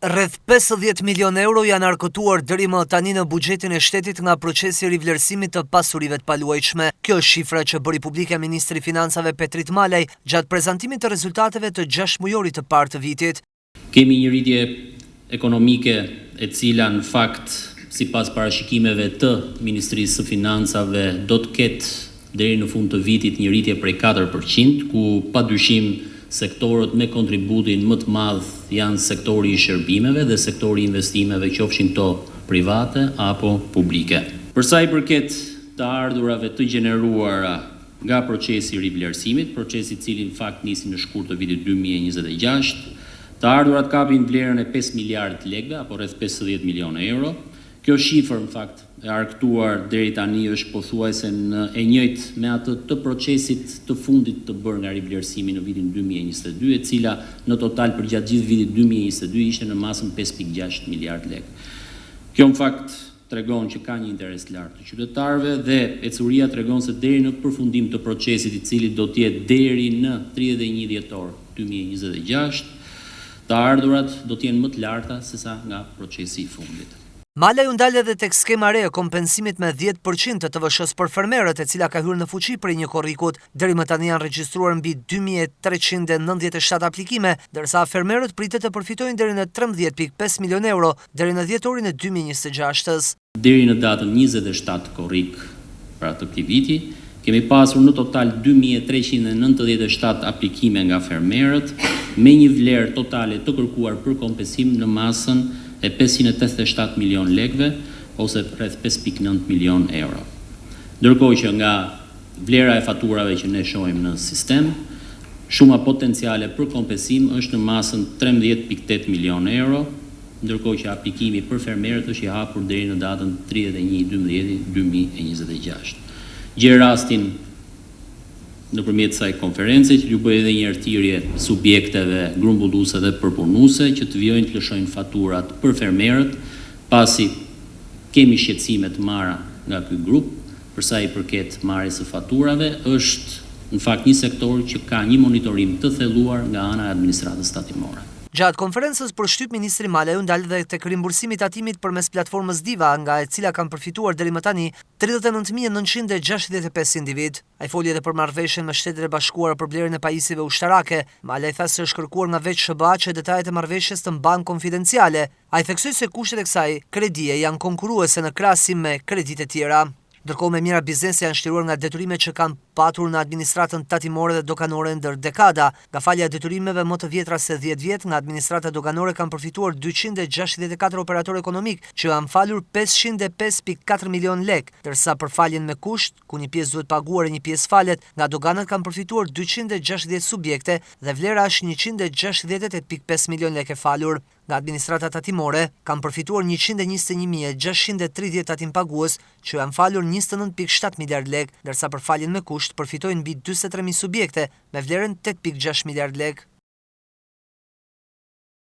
Rreth 50 milion euro janë argëtuar deri më tani në buxhetin e shtetit nga procesi i rivlerësimit të pasurive të paluajtshme. Kjo është shifra që bëri publike Ministri i Financave Petrit Malaj gjatë prezantimit të rezultateve të 6 mujorit të parë të vitit. Kemi një rritje ekonomike e cila në fakt, sipas parashikimeve të Ministrisë së Financave, do të ketë deri në fund të vitit një rritje prej 4%, ku padyshim sektorët me kontributin më të madh janë sektori i shërbimeve dhe sektori i investimeve, qofshin to private apo publike. Për sa i përket të ardhurave të gjeneruara nga procesi i rivlerësimit, procesi i cili në fakt nisi në shkurt të vitit 2026, të ardhurat kapin vlerën e 5 miliardë lekë apo rreth 50 milionë euro. Kjo shifër në fakt e argëtuar deri tani është pothuajse e njëjtë me atë të procesit të fundit të bërë nga rivlerësimi në vitin 2022, e cila në total për gjatë gjithë vitit 2022 ishte në masën 5.6 miliardë lekë. Kjo në fakt tregon që ka një interes lartë të qytetarëve dhe ecuria tregon se deri në përfundim të procesit, i cili do të jetë deri në 31 dhjetor 2026, të ardhurat do të jenë më të larta sesa nga procesi i fundit. Malaj u ndal edhe tek skema re e kompensimit me 10% të TVSH-s për fermerët, e cila ka hyrë në fuqi prej një korrikut. Deri më tani janë regjistruar mbi 2397 aplikime, ndërsa fermerët pritet të përfitojnë deri në 13.5 milion euro deri në dhjetorin e 2026-s. Deri në datën 27 korrik për atë këtij viti, kemi pasur në total 2397 aplikime nga fermerët, me një vlerë totale të kërkuar për kompensim në masën e 587 milion lekëve, ose rreth 5.9 milion euro. Ndërkohë që nga vlera e faturave që ne shohim në sistem, shuma potenciale për kompensim është në masën 13.8 milion euro, ndërkohë që aplikimi për fermerët është i hapur deri në datën 31/12/2026. Gjej rastin nëpërmjet kësaj konference që ju bëj edhe një thirrje subjekteve grumbulluese dhe përpunuese që të vijojnë të lëshojnë faturat për fermerët, pasi kemi shqetësime të marra nga ky grup për sa i përket marrjes së faturave. Është në fakt një sektor që ka një monitorim të thelluar nga ana e administratës tatimore. Gjatë konferencës përshtyp Ministri Malaj u ndal edhe tek rimbursimi i tatimit përmes platformës Diva, nga e cila kanë përfituar deri më tani 39.965 individ. Ai foli edhe për marrëveshjen me Shtetet e Bashkuara për blerjen e pajisjeve ushtarake. Malaj tha se është kërkuar nga veç SBA që detajet e marrëveshjes të mbahen konfidenciale. Ai theksoi se kushtet e kësaj kredie janë konkurruese në krahasim me kreditë e tjera. Ndërkohë me mira biznesi janë shtiruar nga detyrime që kanë patur në administratën tatimore dhe doganore ndër dekada. Nga falja e detyrimeve më të vjetra se 10 vjet, nga administrata doganore kanë përfituar 264 operatorë ekonomik që kanë falur 505.4 milion lekë, ndërsa për faljen me kusht, ku një pjesë duhet paguar e një pjesë falet, nga doganat kanë përfituar 260 subjekte dhe vlera është 168.5 milion lekë e falur. Nga administrata tatimore kanë përfituar 121.630 tatim pagues që janë falur 29.7 miliard lekë, ndërsa për faljen me kusht përfitojnë mbi 43.000 subjekte me vlerën 8.6 miliard lekë.